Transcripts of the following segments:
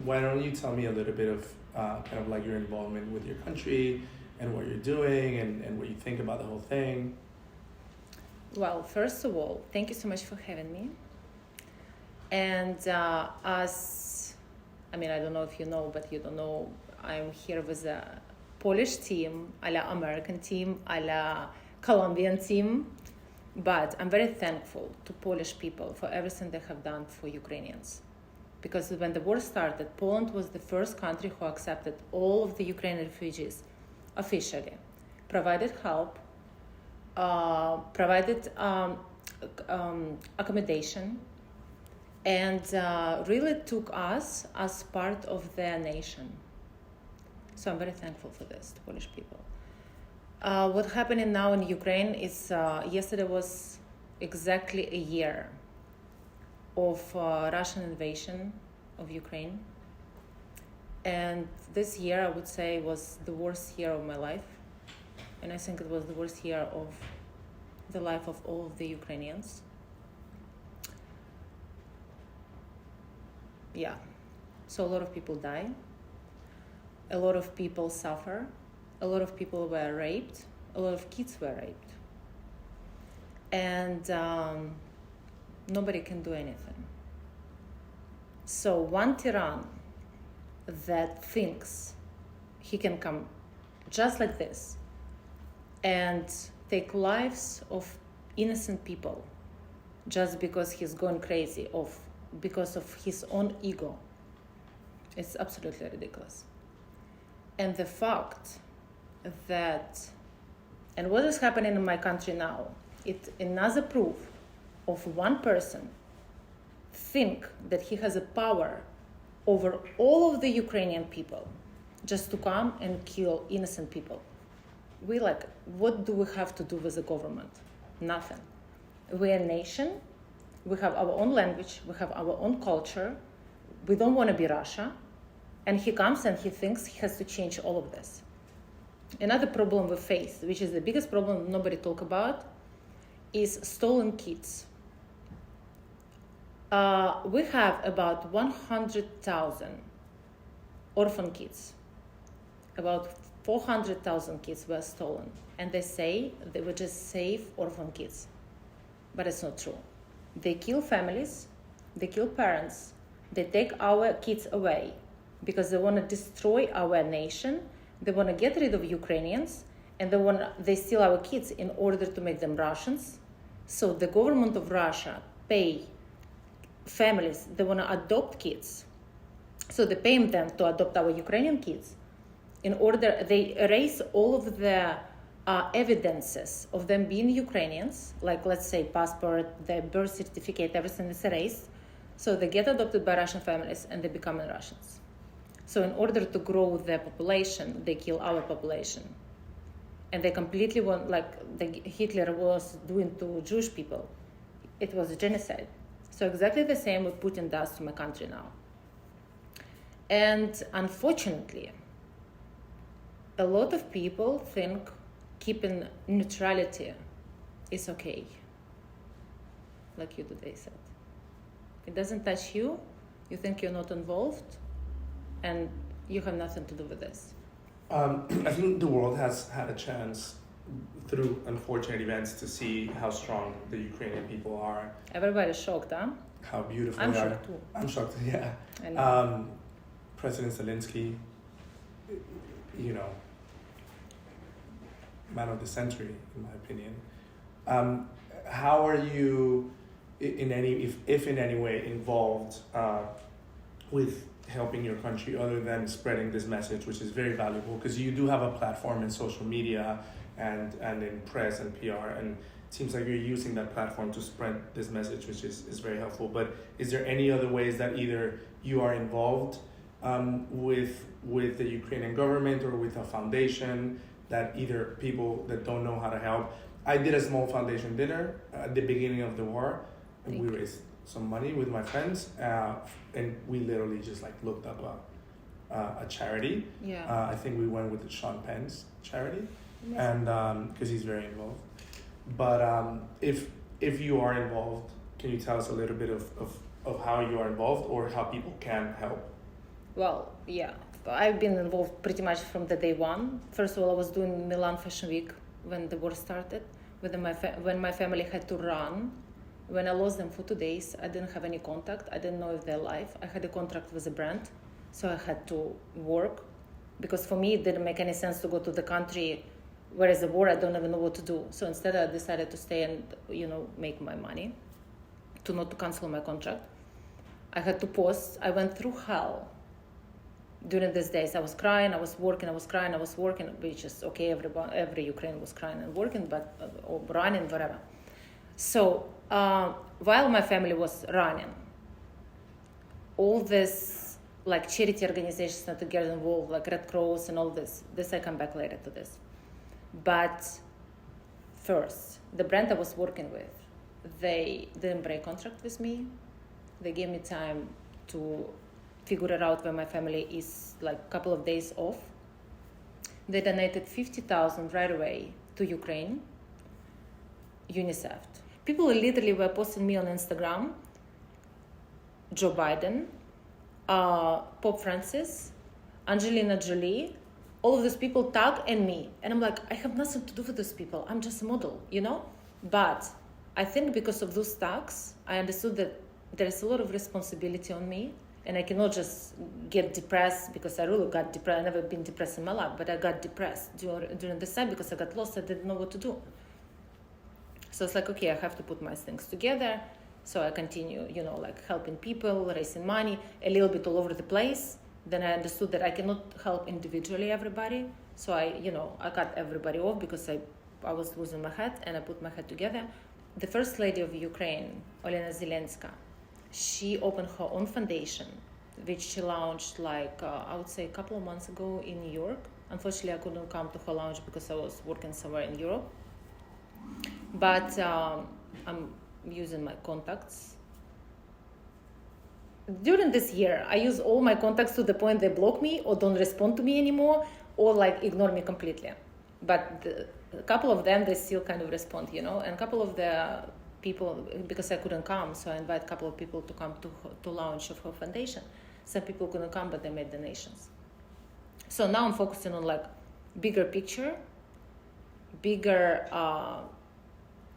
why don't you tell me a little bit of kind of like your involvement with your country and what you're doing and what you think about the whole thing? Well, first of all, thank you so much for having me. And I don't know if you know, but you don't know, I'm here with a Polish team, a la American team, a la Colombian team. But I'm very thankful to Polish people for everything they have done for Ukrainians. Because when the war started, Poland was the first country who accepted all of the Ukrainian refugees officially, provided help, provided accommodation, and really took us as part of their nation. So I'm very thankful for this, to Polish people. What's happening now in Ukraine is, yesterday was exactly a year of Russian invasion of Ukraine. And this year, I would say, was the worst year of my life. And I think it was the worst year of the life of all of the Ukrainians. Yeah. So a lot of people die. A lot of people suffer. A lot of people were raped. A lot of kids were raped. And nobody can do anything. So one tyrann that thinks he can come just like this and take lives of innocent people just because he's gone crazy, because of his own ego, it's absolutely ridiculous. And the fact that, and what is happening in my country now, it's another proof of one person think that he has a power over all of the Ukrainian people just to come and kill innocent people. What do we have to do with the government? Nothing. We're a nation. We have our own language. We have our own culture. We don't want to be Russia. And he comes and he thinks he has to change all of this. Another problem we face, which is the biggest problem nobody talk about, is stolen kids. We have about 100,000 orphan kids. About 400,000 kids were stolen. And they say they would just save orphan kids. But it's not true. They kill families, they kill parents, they take our kids away because they want to destroy our nation, they want to get rid of Ukrainians, and they steal our kids in order to make them Russians. So the government of Russia pay families, they want to adopt kids. So they pay them to adopt our Ukrainian kids. In order, they erase all of the evidences of them being Ukrainians, like let's say passport, their birth certificate, everything is erased. So they get adopted by Russian families and they become Russians. So in order to grow their population, they kill our population. And they completely want, like Hitler was doing to Jewish people. It was a genocide. So exactly the same what Putin does to my country now. And unfortunately, a lot of people think keeping neutrality is okay. Like you today said. It doesn't touch you, you think you're not involved, and you have nothing to do with this. I think the world has had a chance through unfortunate events to see how strong the Ukrainian people are. Everybody's shocked, huh? How beautiful I'm they are. shocked too. I'm shocked, yeah. I know. President Zelensky, man of the century, in my opinion. How are you, if in any way, involved with helping your country other than spreading this message, which is very valuable, because you do have a platform in social media and in press and PR, and it seems like you're using that platform to spread this message, which is very helpful. But is there any other ways that either you are involved with the Ukrainian government or with a foundation that either people that don't know how to help? I did a small foundation dinner at the beginning of the war, and we raised some money with my friends, and we literally just looked up a charity. Yeah. I think we went with the Sean Penn's charity, Yes. and because he's very involved. But if you are involved, can you tell us a little bit of how you are involved or how people can help? Well, yeah, I've been involved pretty much from the day one. First of all, I was doing Milan Fashion Week when the war started, when my family had to run. When I lost them for 2 days, I didn't have any contact. I didn't know if they're alive. I had a contract with a brand, so I had to work. Because for me, it didn't make any sense to go to the country where is the war, I don't even know what to do. So instead, I decided to stay and, make my money, not to cancel my contract. I had to post. I went through hell during these days. I was crying, I was working, I was crying, I was working, which is okay, every Ukraine was crying and working, but or running, whatever. So while my family was running, all this like charity organizations had to get involved, like Red Cross and all this I come back later to this. But first, the brand I was working with, they didn't break contract with me. They gave me time to figure it out when my family is like a couple of days off. They donated 50,000 right away to Ukraine, UNICEF. People literally were posting me on Instagram, Joe Biden, Pope Francis, Angelina Jolie, all of those people tag and me. And I'm like, I have nothing to do with those people. I'm just a model, But I think because of those tags, I understood that there is a lot of responsibility on me. And I cannot just get depressed because I really got depressed. I've never been depressed in my life, but I got depressed during this time because I got lost. I didn't know what to do. So it's like, okay, I have to put my things together. So I continue, like helping people, raising money, a little bit all over the place. Then I understood that I cannot help individually everybody. So I cut everybody off because I was losing my head, and I put my head together. The first lady of Ukraine, Olena Zelenska, she opened her own foundation, which she launched I would say a couple of months ago in New York. Unfortunately, I couldn't come to her launch because I was working somewhere in Europe. But I'm using my contacts. During this year, I use all my contacts to the point they block me or don't respond to me anymore or ignore me completely. But a couple of them, they still kind of respond, and a couple of the people, because I couldn't come, so I invite a couple of people to come to launch of her foundation. Some people couldn't come, but they made donations. So now I'm focusing on bigger picture,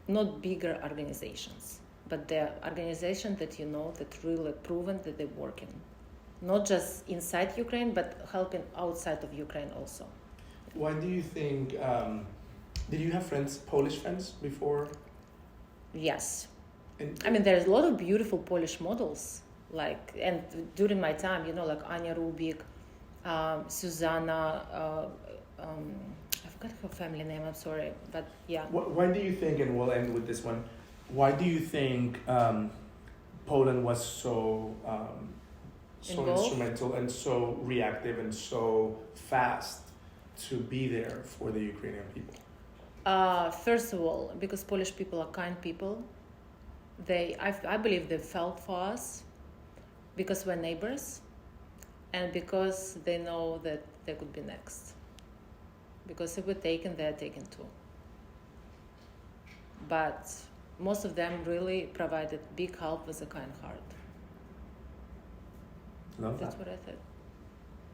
not bigger organizations, but the organization that that really proven that they're working, not just inside Ukraine, but helping outside of Ukraine also. Why do you think? Did you have Polish friends before? Yes. There's a lot of beautiful Polish models, and during my time, Anya Rubik, Susanna, I forgot her family name, I'm sorry, but yeah. Why do you think, and we'll end with this one, why do you think Poland was so instrumental and so reactive and so fast to be there for the Ukrainian people? First of all, because Polish people are kind people, I believe they felt for us because we're neighbors and because they know that they could be next. Because if we're taken, they're taken too. But most of them really provided big help with a kind heart. Love That's that. what I thought.